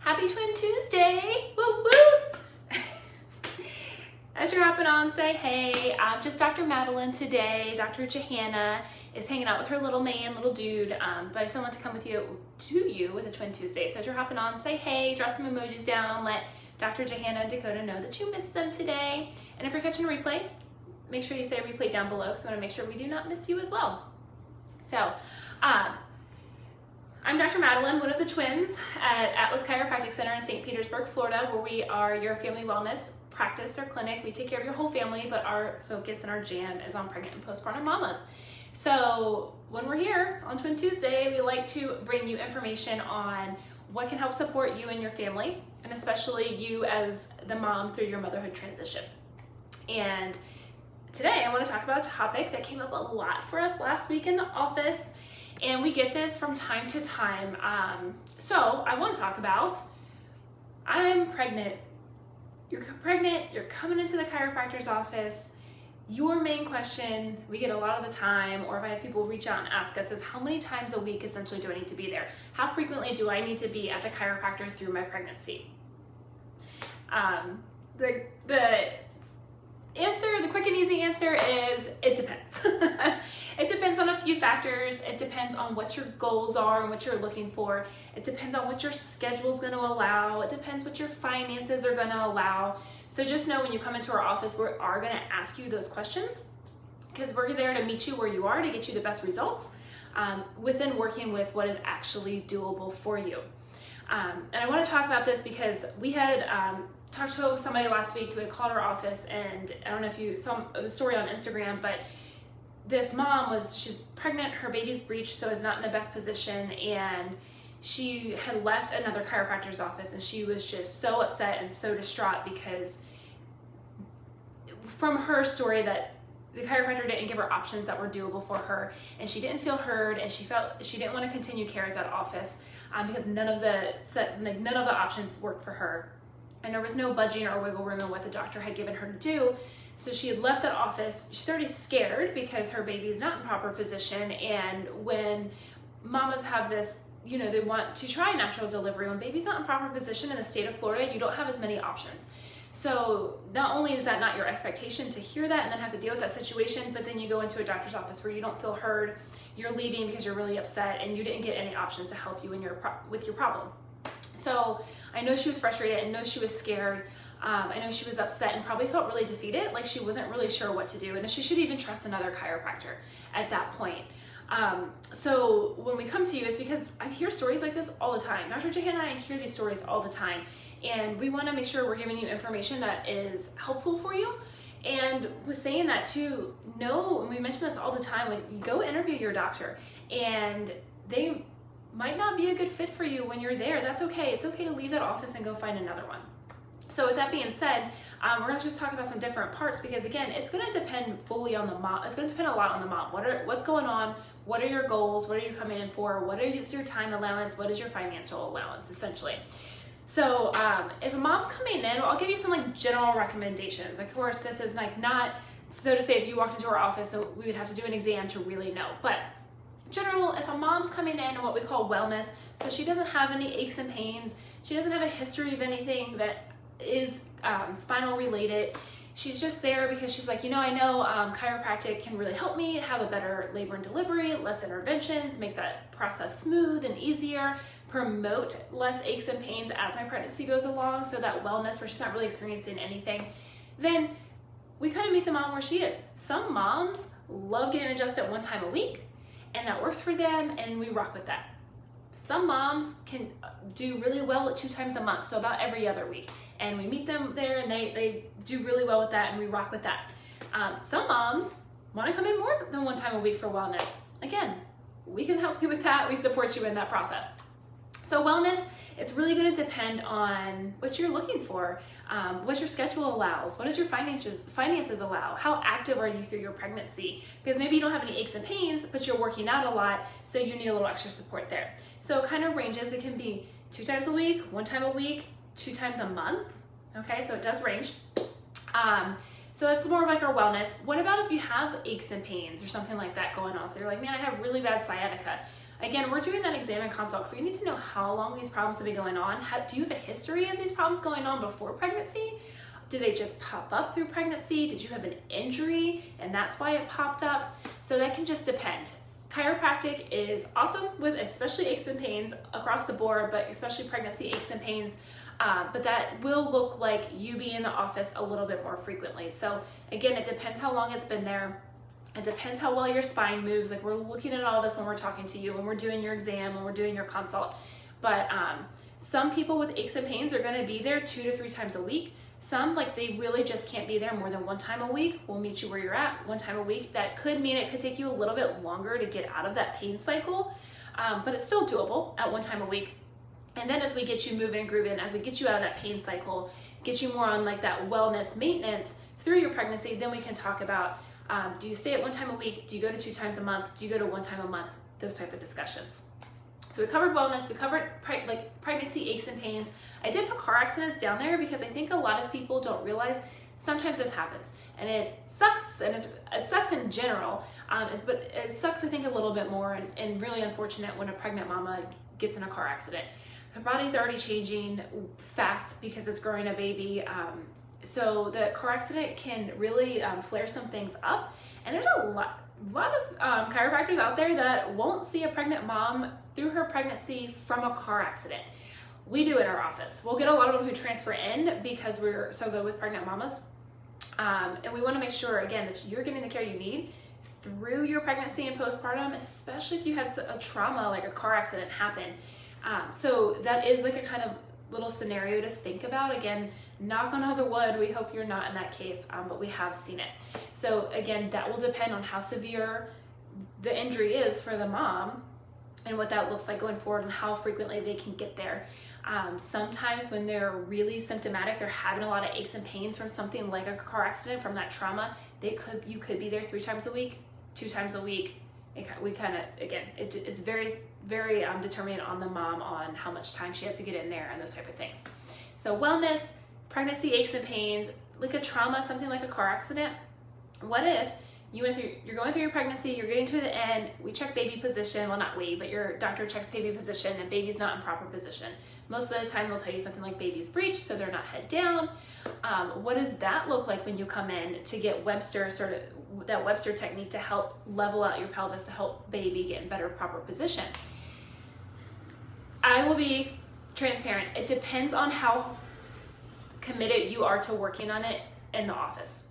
Happy Twin Tuesday! Woo woo! As you're hopping on, say hey. I'm just Dr. Madeline today. Dr. Johanna is hanging out with her little man, little dude, but I still want to come to you with a Twin Tuesday. So as you're hopping on, say hey, drop some emojis down, let Dr. Johanna and Dakota know that you missed them today. And if you're catching a replay, make sure you say replay down below because we want to make sure we do not miss you as well. So, I'm Dr. Madeline, one of the twins at Atlas Chiropractic Center in St. Petersburg, Florida, where we are your family wellness practice or clinic. We take care of your whole family, but our focus and our jam is on pregnant and postpartum mamas. So when we're here on Twin Tuesday, we like to bring you information on what can help support you and your family, and especially you as the mom through your motherhood transition. And today I want to talk about a topic that came up a lot for us last week in the office, and we get this from time to time. So I want to talk about, I'm pregnant. You're pregnant, you're coming into the chiropractor's office. Your main question we get a lot of the time, or if I have people reach out and ask us, is how many times a week essentially do I need to be there? How frequently do I need to be at the chiropractor through my pregnancy? The quick and easy answer is it depends. It depends on a few factors. It depends on what your goals are and what you're looking for. It depends on what your schedule is going to allow. It depends what your finances are going to allow. So just know when you come into our office, we are going to ask you those questions because we're there to meet you where you are to get you the best results within working with what is actually doable for you. And I want to talk about this because we had talked to somebody last week who had called our office, and I don't know if you saw the story on Instagram, but this mom she's pregnant, her baby's Breech, so is not in the best position, and she had left another chiropractor's office, and she was just so upset and so distraught because from her story that the chiropractor didn't give her options that were doable for her, and she didn't feel heard, and she felt she didn't want to continue care at that office because none of the options worked for her. And there was no budging or wiggle room in what the doctor had given her to do. So she had left that office. She's already scared because her baby is not in proper position. And when mamas have this, they want to try natural delivery. When baby's not in proper position in the state of Florida, you don't have as many options. So not only is that not your expectation to hear that and then have to deal with that situation, but then you go into a doctor's office where you don't feel heard, you're leaving because you're really upset and you didn't get any options to help you with your problem. So I know she was frustrated, I know she was scared, I know she was upset and probably felt really defeated, like she wasn't really sure what to do and if she should even trust another chiropractor at that point. So when we come to you, it's because I hear stories like this all the time. Dr. Johanna and I hear these stories all the time, and we want to make sure we're giving you information that is helpful for you. And with saying that too, and we mention this all the time, when you go interview your doctor and they might not be a good fit for you when you're there, that's okay. It's okay to leave that office and go find another one. So with that being said, we're going to just talk about some different parts because again, it's going to depend fully on the mom. It's going to depend a lot on the mom. What's going on? What are your goals? What are you coming in for? What is your time allowance? What is your financial allowance, essentially? So if a mom's coming in, I'll give you some general recommendations. Of course, this is not so to say if you walked into our office, so we would have to do an exam to really know. But general, if a mom's coming in what we call wellness, so she doesn't have any aches and pains, she doesn't have a history of anything that is spinal related, she's just there because she's like, I know chiropractic can really help me have a better labor and delivery, less interventions, make that process smooth and easier, promote less aches and pains as my pregnancy goes along, so that wellness where she's not really experiencing anything, then we kind of meet the mom where she is. Some moms love getting adjusted one time a week, and that works for them, and we rock with that. Some moms can do really well at 2 times a month, so about every other week, and we meet them there and they do really well with that, and we rock with that. Some moms want to come in more than 1 time a week for wellness. Again, we can help you with that. We support you in that process. So wellness, it's really going to depend on what you're looking for, what your schedule allows, what does your finances allow, how active are you through your pregnancy, because maybe you don't have any aches and pains, but you're working out a lot, so you need a little extra support there. So it kind of ranges. It can be 2 times a week, 1 time a week, 2 times a month. Okay, so it does range. So that's more of our wellness. What about if you have aches and pains or something like that going on? So you're like, man, I have really bad sciatica. Again, we're doing that exam and consult, so we need to know how long these problems have been going on. Do you have a history of these problems going on before pregnancy? Did they just pop up through pregnancy? Did you have an injury and that's why it popped up? So that can just depend. Chiropractic is awesome with especially aches and pains across the board, but especially pregnancy aches and pains. But that will look like you being in the office a little bit more frequently. So again, it depends how long it's been there. It depends how well your spine moves. Like, we're looking at all this when we're talking to you, when we're doing your exam, when we're doing your consult. But some people with aches and pains are gonna be there 2 to 3 times a week. Some, like, they really just can't be there more than 1 time a week. We'll meet you where you're at 1 time a week. That could mean it could take you a little bit longer to get out of that pain cycle, but it's still doable at 1 time a week. And then as we get you moving and grooving, as we get you out of that pain cycle, get you more on like that wellness maintenance through your pregnancy, then we can talk about, do you stay at 1 time a week? Do you go to 2 times a month? Do you go to 1 time a month? Those type of discussions. So we covered wellness, we covered pregnancy aches and pains. I did put car accidents down there because I think a lot of people don't realize sometimes this happens, and it sucks, and it sucks in general, but it sucks, I think, a little bit more, and really unfortunate when a pregnant mama gets in a car accident. Her body's already changing fast because it's growing a baby, so the car accident can really flare some things up, and there's a lot of chiropractors out there that won't see a pregnant mom through her pregnancy from a car accident. We do in our office. We'll get a lot of them who transfer in because we're so good with pregnant mamas. And we want to make sure, again, that you're getting the care you need through your pregnancy and postpartum, especially if you had a trauma like a car accident happen. So that is like a kind of little scenario to think about. Again, knock on all the wood, we hope you're not in that case, but we have seen it. So again, that will depend on how severe the injury is for the mom and what that looks like going forward and how frequently they can get there. Sometimes when they're really symptomatic, they're having a lot of aches and pains from something like a car accident, from that trauma, you could be there 3 times a week, 2 times a week. We kind of, again, it's very, very determinant on the mom on how much time she has to get in there and those type of things. So wellness, pregnancy aches and pains, like a trauma, something like a car accident. What if you're going through your pregnancy, you're getting to the end, we check baby position, well, not we, but your doctor checks baby position and baby's not in proper position. Most of the time they'll tell you something like baby's breech, so they're not head down. What does that look like when you come in to get Webster, sort of that Webster technique to help level out your pelvis to help baby get in better proper position? I will be transparent. It depends on how committed you are to working on it in the office.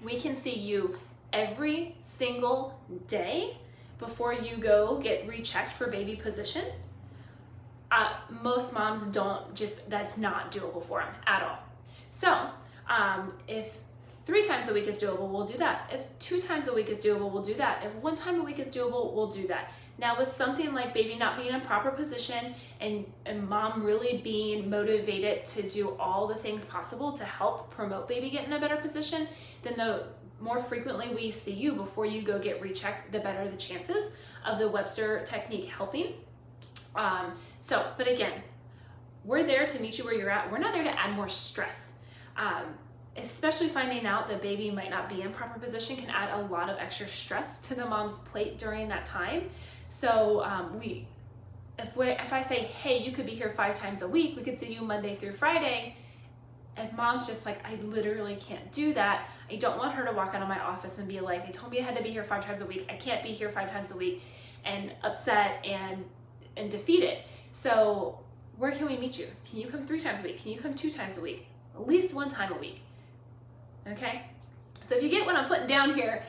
We can see you every single day before you go get rechecked for baby position. Most moms that's not doable for them at all. So if 3 times a week is doable, we'll do that. If 2 times a week is doable, we'll do that. If 1 time a week is doable, we'll do that. Now with something like baby not being in proper position and mom really being motivated to do all the things possible to help promote baby get in a better position, then the more frequently we see you before you go get rechecked, the better the chances of the Webster technique helping. But again, we're there to meet you where you're at. We're not there to add more stress. Especially finding out that baby might not be in proper position can add a lot of extra stress to the mom's plate during that time. So if I say, hey, you could be here 5 times a week, we could see you Monday through Friday. If mom's just like, I literally can't do that, I don't want her to walk out of my office and be like, they told me I had to be here 5 times a week. I can't be here 5 times a week, and upset and defeated. So where can we meet you? Can you come 3 times a week? Can you come 2 times a week? At least 1 time a week. Okay? So if you get what I'm putting down here,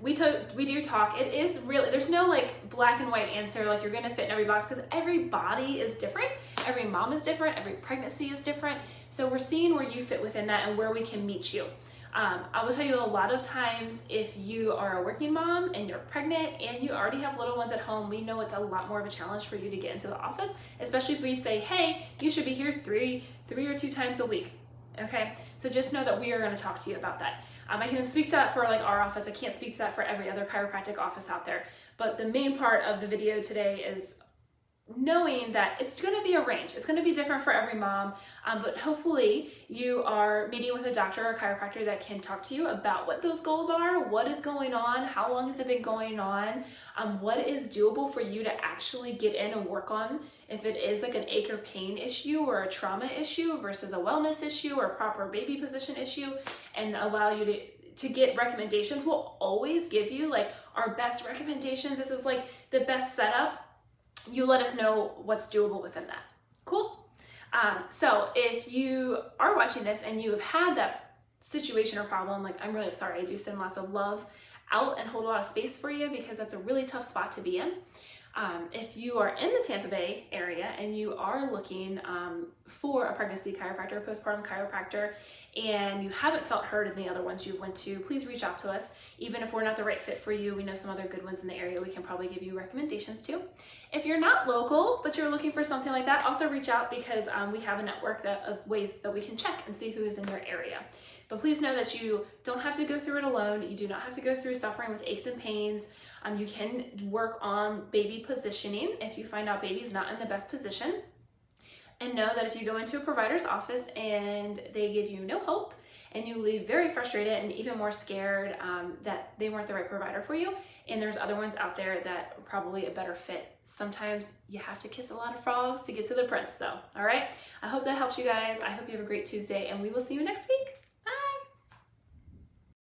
we do talk. It is really, there's no like black and white answer like you're gonna fit in every box, because every body is different, every mom is different, every pregnancy is different. So we're seeing where you fit within that and where we can meet you. I will tell you, a lot of times if you are a working mom and you're pregnant and you already have little ones at home, we know it's a lot more of a challenge for you to get into the office, especially if we say, hey, you should be here 3 or 2 times a week. Okay, so just know that we are going to talk to you about that. I can speak to that for like our office. I can't speak to that for every other chiropractic office out there. But the main part of the video today is knowing that it's going to be a range. It's going to be different for every mom, but hopefully you are meeting with a doctor or a chiropractor that can talk to you about what those goals are, what is going on, how long has it been going on, what is doable for you to actually get in and work on, if it is like an ache or pain issue or a trauma issue versus a wellness issue or a proper baby position issue, and allow you to get recommendations. We'll always give you like our best recommendations. This is like the best setup. You let us know what's doable within that. Cool? So if you are watching this and you have had that situation or problem, like, I'm really sorry. I do send lots of love out and hold a lot of space for you, because that's a really tough spot to be in. If you are in the Tampa Bay area and you are looking for a pregnancy chiropractor, postpartum chiropractor, and you haven't felt heard in the other ones you went to, please reach out to us. Even if we're not the right fit for you, we know some other good ones in the area we can probably give you recommendations to. If you're not local, but you're looking for something like that, also reach out, because we have a network of ways that we can check and see who is in your area. But please know that you don't have to go through it alone. You do not have to go through suffering with aches and pains. You can work on baby positioning if you find out baby's not in the best position. And know that if you go into a provider's office and they give you no hope, and you leave very frustrated and even more scared that they weren't the right provider for you, and there's other ones out there that are probably a better fit. Sometimes you have to kiss a lot of frogs to get to the prince though, all right? I hope that helps you guys. I hope you have a great Tuesday, and we will see you next week.